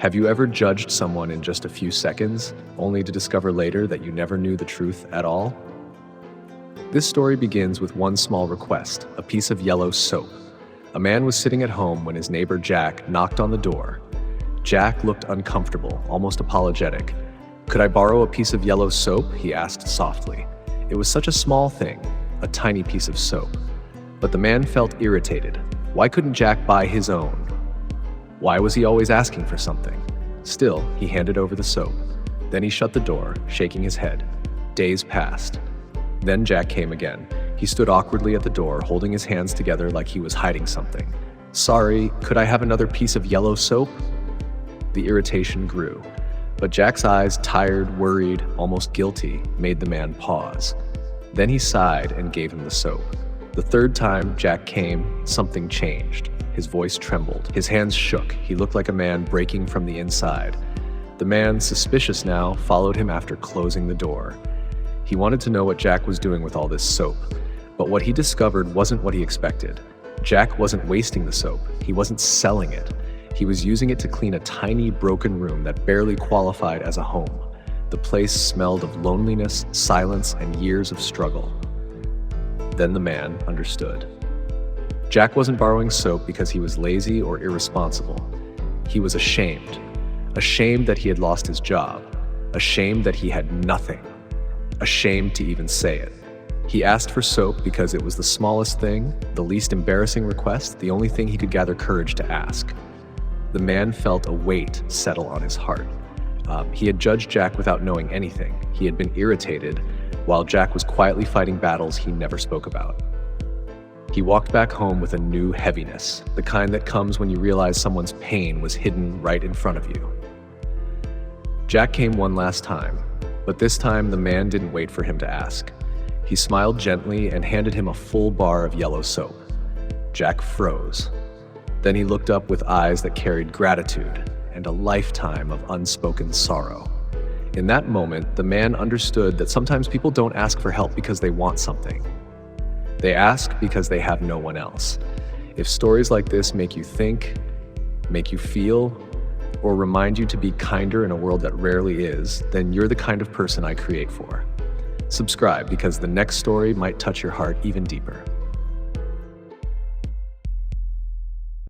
Have you ever judged someone in just a few seconds, only to discover later that you never knew the truth at all? This story begins with one small request, a piece of yellow soap. A man was sitting at home when his neighbor Jack knocked on the door. Jack looked uncomfortable, almost apologetic. "Could I borrow a piece of yellow soap?" he asked softly. It was such a small thing, a tiny piece of soap. But the man felt irritated. Why couldn't Jack buy his own? Why was he always asking for something? Still, he handed over the soap. Then he shut the door, shaking his head. Days passed. Then Jack came again. He stood awkwardly at the door, holding his hands together like he was hiding something. "Sorry, could I have another piece of yellow soap?" The irritation grew. But Jack's eyes, tired, worried, almost guilty, made the man pause. Then he sighed and gave him the soap. The third time Jack came, something changed. His voice trembled. His hands shook. He looked like a man breaking from the inside. The man, suspicious now, followed him after closing the door. He wanted to know what Jack was doing with all this soap. But what he discovered wasn't what he expected. Jack wasn't wasting the soap. He wasn't selling it. He was using it to clean a tiny, broken room that barely qualified as a home. The place smelled of loneliness, silence, and years of struggle. Then the man understood. Jack wasn't borrowing soap because he was lazy or irresponsible. He was ashamed. Ashamed that he had lost his job. Ashamed that he had nothing. Ashamed to even say it. He asked for soap because it was the smallest thing, the least embarrassing request, the only thing he could gather courage to ask. The man felt a weight settle on his heart. He had judged Jack without knowing anything. He had been irritated, while Jack was quietly fighting battles he never spoke about. He walked back home with a new heaviness, the kind that comes when you realize someone's pain was hidden right in front of you. Jack came one last time, but this time the man didn't wait for him to ask. He smiled gently and handed him a full bar of yellow soap. Jack froze. Then he looked up with eyes that carried gratitude and a lifetime of unspoken sorrow. In that moment, the man understood that sometimes people don't ask for help because they want something. They ask because they have no one else. If stories like this make you think, make you feel, or remind you to be kinder in a world that rarely is, then you're the kind of person I create for. Subscribe because the next story might touch your heart even deeper.